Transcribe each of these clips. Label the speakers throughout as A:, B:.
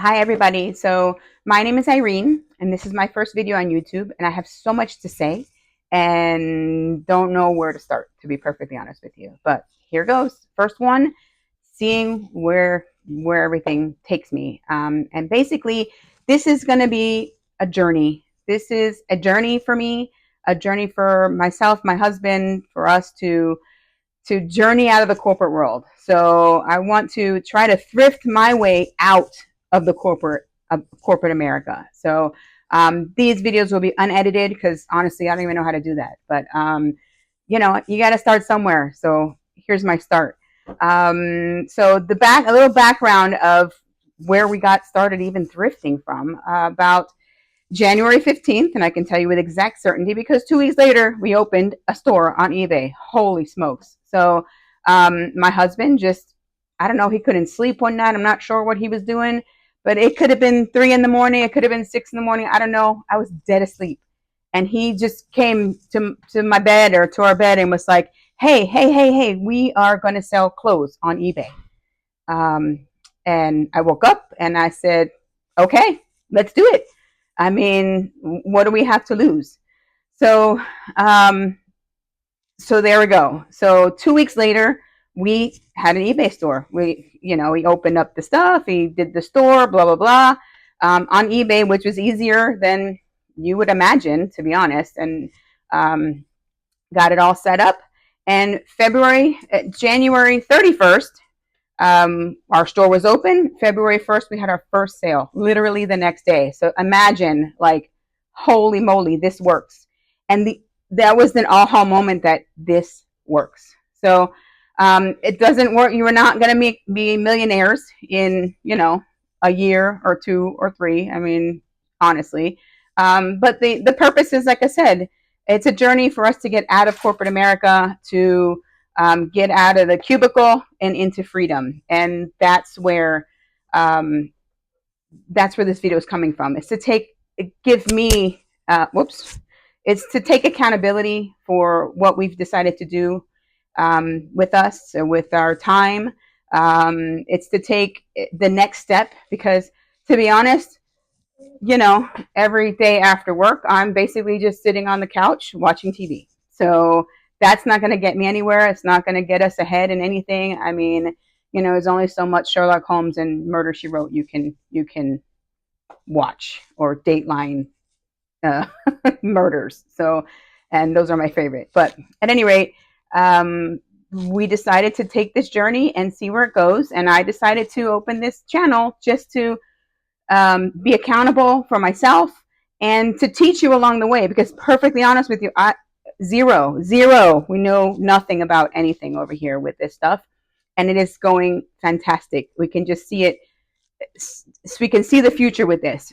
A: Hi everybody. So my name is Irene and this is my first video on YouTube and I have so much to say and don't know where to start, to be perfectly honest with you. But here goes. First one, seeing where everything takes me. And basically this is going to be a journey. This is a journey for me, a journey for myself, my husband, for us to journey out of the corporate world. So I want to try to thrift my way out of the corporate America. So these videos will be unedited because honestly, I don't even know how to do that. But you know, you got to start somewhere. So here's my start. So a little background of where we got started, even thrifting from. About January 15th, and I can tell you with exact certainty because 2 weeks later we opened a store on eBay. Holy smokes. So my husband just, I don't know, he couldn't sleep one night. I'm not sure what he was doing, but it could have been 3 in the morning. It could have been 6 in the morning. I don't know. I was dead asleep. And he just came to my bed or to our bed and was like, hey, we are going to sell clothes on eBay. And I woke up and I said, okay, let's do it. I mean, what do we have to lose? So, so there we go. So 2 weeks later, we had an eBay store. We opened up the stuff. He did the store, blah, blah, blah, on eBay, which was easier than you would imagine, to be honest, and got it all set up. And January 31st, our store was open. February 1st, we had our first sale, literally the next day. So imagine, like, holy moly, this works. And that was an aha moment that this works. So it doesn't work. You are not going to be millionaires in, a year or 2 or 3. I mean, honestly. But the purpose is, like I said, it's a journey for us to get out of corporate America, to get out of the cubicle and into freedom. And that's where this video is coming from. It's to take accountability for what we've decided to do with us, with our time. It's to take the next step because, to be honest, every day after work, I'm basically just sitting on the couch watching TV. So that's not going to get me anywhere. It's not going to get us ahead in anything. I mean, there's only so much Sherlock Holmes and Murder, She Wrote you can watch, or Dateline murders. So, and those are my favorite. But at any rate, we decided to take this journey and see where it goes. And I decided to open this channel just to be accountable for myself and to teach you along the way, because perfectly honest with you, zero, we know nothing about anything over here with this stuff, and it is going fantastic. We can just see it. We can see the future with this,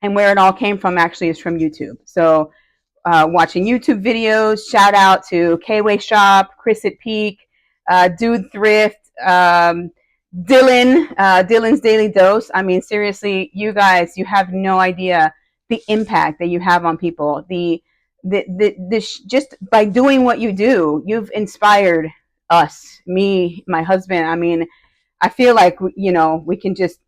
A: and where it all came from actually is from YouTube. So watching YouTube videos, shout out to K-Way Shop, Chris at Peak, Dude Thrift, Dylan's Daily Dose. I mean, seriously, you guys, you have no idea the impact that you have on people. Just by doing what you do, you've inspired us, me, my husband. I mean, I feel like, we can just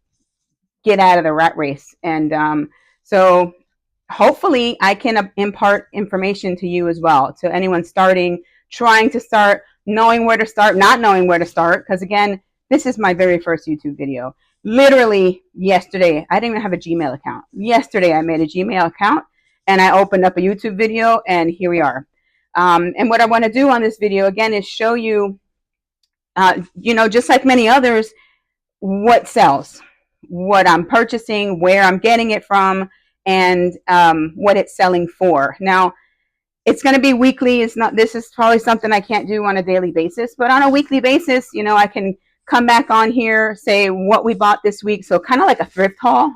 A: get out of the rat race. And so hopefully I can impart information to you as well, to anyone trying to start, knowing where to start, not knowing where to start. Because again, this is my very first YouTube video. Literally yesterday, I didn't even have a Gmail account. Yesterday, I made a Gmail account and I opened up a YouTube video, and here we are. And what I want to do on this video, again, is show you, just like many others, what sells, what I'm purchasing, where I'm getting it from, and what it's selling for. Now, it's going to be weekly. This is probably something I can't do on a daily basis, but on a weekly basis, I can come back on here, say what we bought this week. So kind of like a thrift haul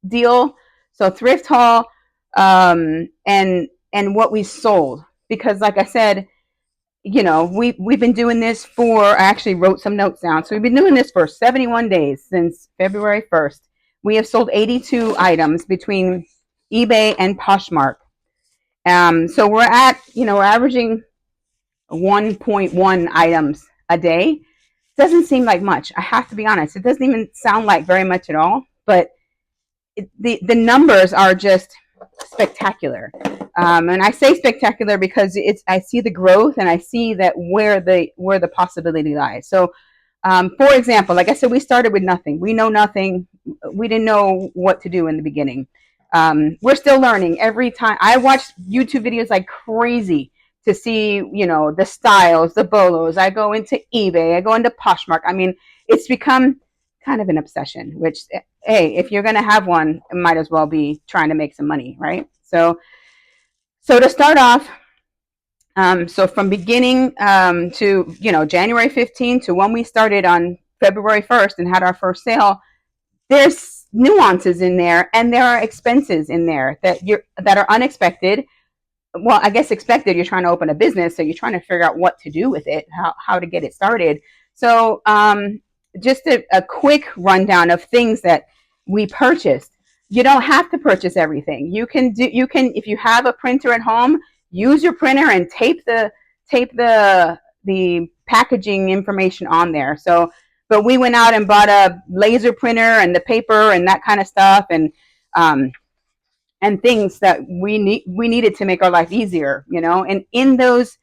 A: deal. So thrift haul and what we sold. Because like I said, we've been doing this I actually wrote some notes down. So we've been doing this for 71 days since February 1st. We have sold 82 items between eBay and Poshmark. So we're averaging 1.1 items a day. doesn't seem like much. I have to be honest. It doesn't even sound like very much at all, but the numbers are just spectacular. And I say spectacular because I see the growth and I see that where the possibility lies. So, for example, like I said, we started with nothing. We know nothing. We didn't know what to do in the beginning. We're still learning every time. I watch YouTube videos like crazy to see, the styles, the bolos. I go into eBay. I go into Poshmark. I mean, it's become kind of an obsession, which, hey, if you're going to have one, it might as well be trying to make some money, right? So to start off, so from beginning to, January 15th to when we started on February 1st and had our first sale, there's nuances in there and there are expenses in there that are unexpected. Well, I guess expected. You're trying to open a business, so you're trying to figure out what to do with it, how to get it started. So just a quick rundown of things that we purchased. You don't have to purchase everything. You can if you have a printer at home, use your printer and tape the packaging information on there. So, but we went out and bought a laser printer and the paper and that kind of stuff, and things that we needed to make our life easier, and in those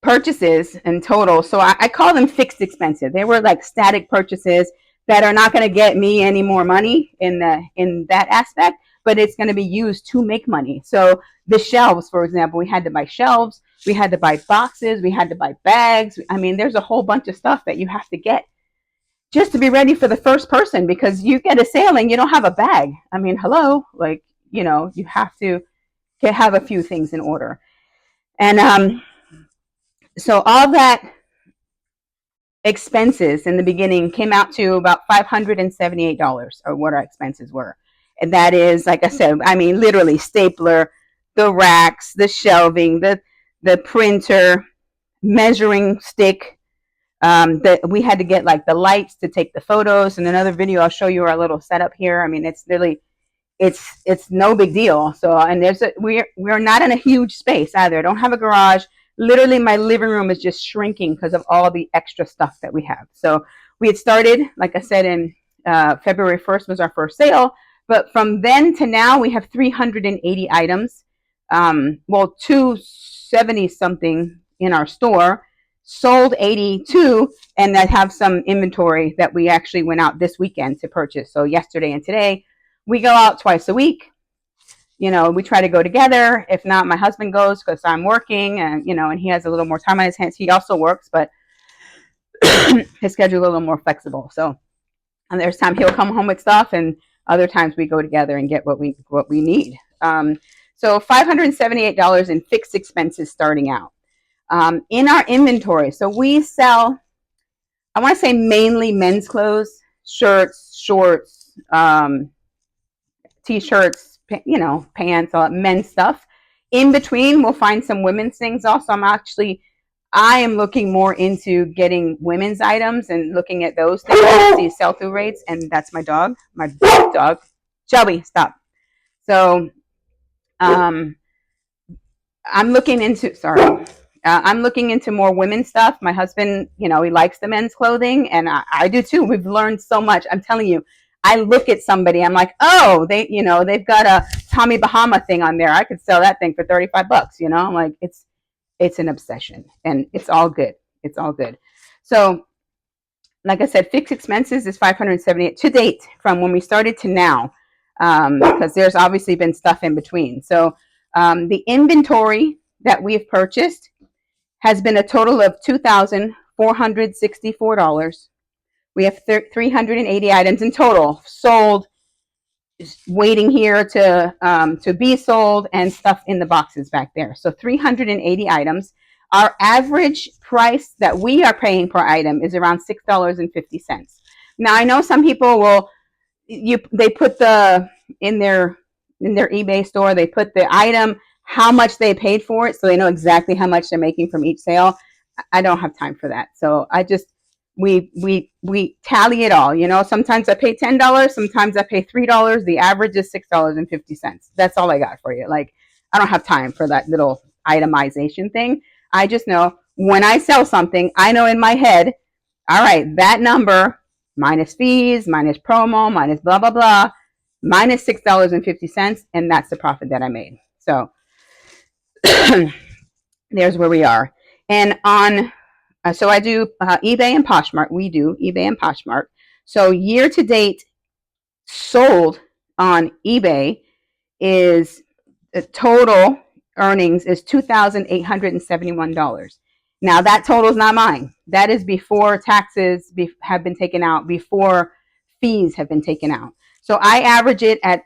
A: purchases in total, so I call them fixed expenses. They were like static purchases that are not going to get me any more money in that aspect, but it's going to be used to make money. So the shelves, for example, we had to buy shelves, we had to buy boxes, we had to buy bags. I mean, there's a whole bunch of stuff that you have to get just to be ready for the first person, because you get a sale and you don't have a bag. I mean, hello, like, you have to have a few things in order. And so all that expenses in the beginning came out to about $578 or what our expenses were. And that is, like I said, I mean, literally stapler, the racks, the shelving, the printer, measuring stick, that we had to get like the lights to take the photos. In another video, I'll show you our little setup here. I mean, it's really, it's no big deal. So, and we're not in a huge space either. I don't have a garage. Literally, my living room is just shrinking because of all the extra stuff that we have. So we had started, like I said, in February 1st was our first sale. But from then to now, we have 380 items. 270 something in our store, sold 82, and that have some inventory that we actually went out this weekend to purchase. So yesterday and today, we go out twice a week. We try to go together. If not, my husband goes because I'm working, and and he has a little more time on his hands. He also works, but his schedule is a little more flexible. So, and there's time he'll come home with stuff, and other times we go together and get what we need. So $578 in fixed expenses starting out. In our inventory, so we sell, I want to say mainly men's clothes, shirts, shorts, t-shirts, pants, all that men's stuff. In between, we'll find some women's things also. I am looking more into getting women's items and looking at those things to see sell-through rates. And that's my dog, Shelby, stop. So, I'm looking into, I'm looking into more women's stuff. My husband, he likes the men's clothing, and I do too. We've learned so much. I'm telling you, I look at somebody, I'm like, oh, they've got a Tommy Bahama thing on there. I could sell that thing for $35. I'm like, it's an obsession, and it's all good. It's all good. So, like I said, fixed expenses is $578 to date from when we started to now, because there's obviously been stuff in between. So, the inventory that we've purchased has been a total of $2,464. We have 380 items in total sold, waiting here to be sold, and stuff in the boxes back there. So 380 items. Our average price that we are paying per item is around $6.50. Now, I know some people they put in their eBay store, they put the item, how much they paid for it, so they know exactly how much they're making from each sale. I don't have time for that. So we tally it all. Sometimes I pay $10, sometimes I pay $3. The average is $6.50. That's all I got for you. Like, I don't have time for that little itemization thing. I just know when I sell something, I know in my head, all right, that number minus fees, minus promo, minus blah, blah, blah, minus $6.50, and that's the profit that I made. So there's where we are. And on, so I do eBay and Poshmark. We do eBay and Poshmark. So year to date sold on eBay is the total earnings is $2,871. Now that total is not mine. That is before taxes have been taken out, before fees have been taken out. So I average it at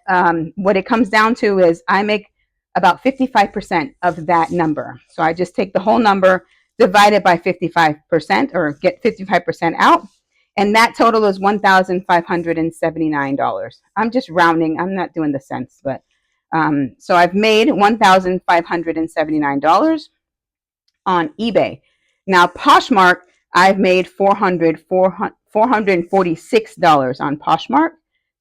A: what it comes down to is I make about 55% of that number. So I just take the whole number, divide it by 55%, or get 55% out, and that total is $1,579. I'm just rounding. I'm not doing the cents, but so I've made $1,579 on eBay. Now Poshmark, I've made $446 on Poshmark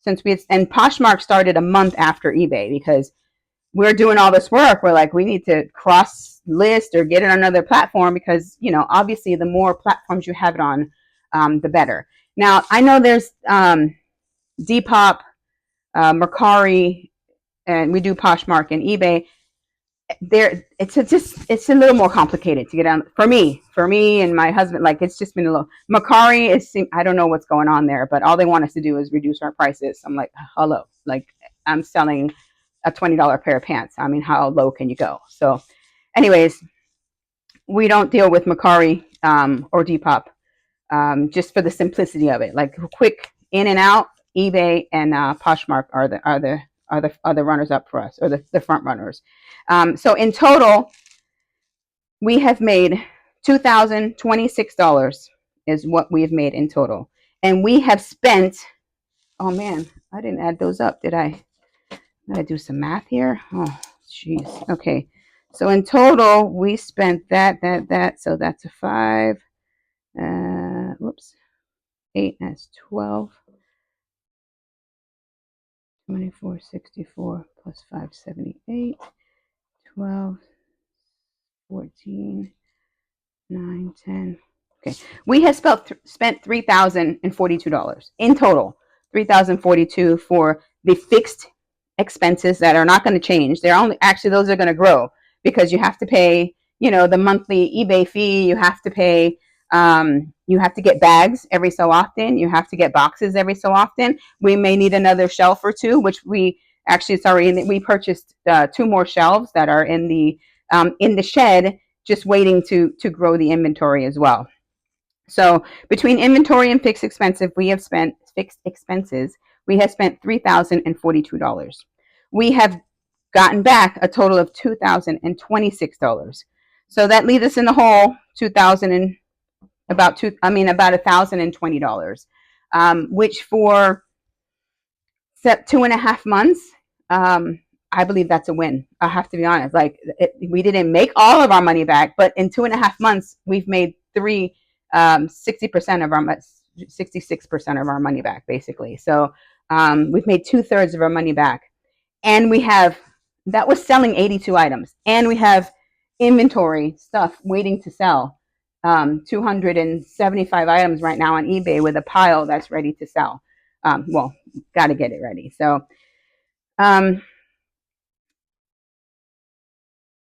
A: and Poshmark started a month after eBay because we're doing all this work. We're like, we need to cross list or get it on another platform because, obviously the more platforms you have it on, the better. Now I know there's Depop, Mercari, and we do Poshmark and eBay. It's a little more complicated to get on for me and my husband. Like, it's just been a little. Mercari is, I don't know what's going on there, but all they want us to do is reduce our prices. I'm like, hello, like I'm selling a $20 pair of pants. I mean, how low can you go? So anyways, we don't deal with Mercari or Depop, just for the simplicity of it. Like quick in and out, eBay and Poshmark are the runners up for us, or the front runners. So in total, we have made $2,026 is what we have made in total. And we have spent, oh man, I didn't add those up, did I? Did I do some math here? Oh, jeez. Okay. So in total, we spent that. So that's a 5. Whoops. 8, that's 12. 2464 plus 578. 12, 14, 9, 10. Okay. We have spent $3,042 in total. $3,042 for the fixed expenses that are not going to change. They're only, actually, those are going to grow because you have to pay, the monthly eBay fee. You have to pay, you have to get bags every so often. You have to get boxes every so often. We may need another shelf or two, which we actually, we purchased 2 more shelves that are in the shed, just waiting to grow the inventory as well. So between inventory and fixed expenses, we have spent $3,042. We have gotten back a total of $2,026. So that leaves us in the hole about $1,020, which for 2.5 months, I believe that's a win. I have to be honest. Like, we didn't make all of our money back, but in 2.5 months, we've made 66% of our money back, basically. So we've made 2/3 of our money back, and that was selling 82 items, and we have inventory stuff waiting to sell. 275 items right now on eBay with a pile that's ready to sell. Well, got to get it ready. So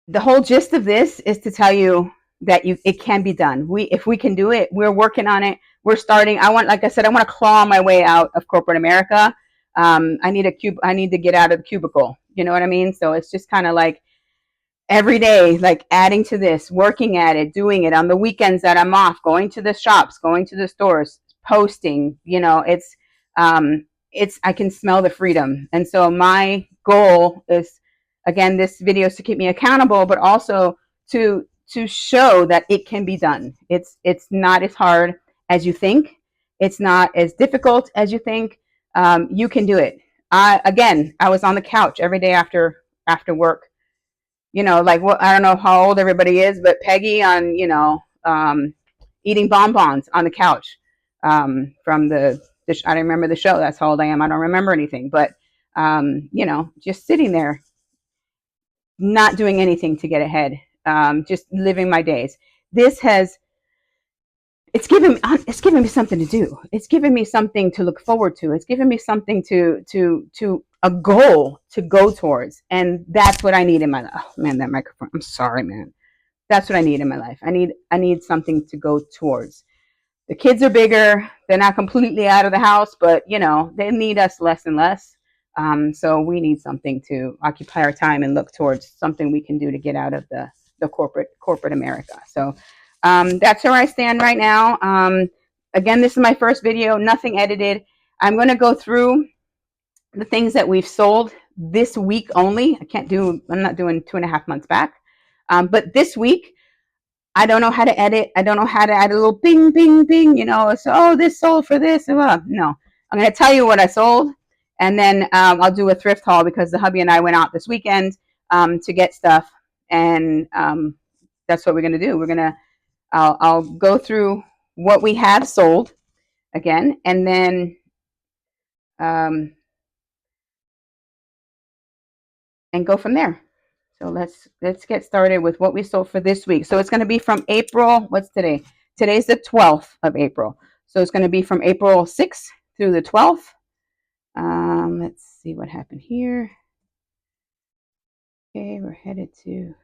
A: the whole gist of this is to tell you that it can be done. If we can do it, we're working on it. We're starting. Like I said, I want to claw my way out of corporate America. I need to get out of the cubicle. You know what I mean? So it's just kind of like every day, like adding to this, working at it, doing it on the weekends that I'm off, going to the shops, going to the stores, posting. I can smell the freedom. And so my goal is, again, this video is to keep me accountable, but also to show that it can be done. It's not as hard as you think. It's not as difficult as you think. You can do it. I was on the couch every day after work. Like, I don't know how old everybody is, but Peggy on, eating bonbons on the couch from I don't remember the show. That's how old I am. I don't remember anything, but just sitting there, not doing anything to get ahead, just living my days. this has it's giving me something to do. It's giving me something to look forward to. It's giving me something to a goal to go towards. And that's what I need in my life. Oh man, that microphone. I'm sorry, man. That's what I need in my life. I need something to go towards. The kids are bigger. They're not completely out of the house, but they need us less and less. So we need something to occupy our time and look towards something we can do to get out of the corporate America. So that's where I stand right now. Again, this is my first video, nothing edited. I'm going to go through the things that we've sold this week only. I'm not doing 2.5 months back. But this week, I don't know how to edit. I don't know how to add a little bing, bing, bing, so, oh, this sold for this. No, I'm going to tell you what I sold. And then I'll do a thrift haul because the hubby and I went out this weekend to get stuff. And that's what we're going to do. I'll go through what we have sold again, and then and go from there. So let's get started with what we sold for this week. So it's going to be from April. What's today? Today's the 12th of April. So it's going to be from April 6th through the 12th. Let's see what happened here. Okay, we're headed to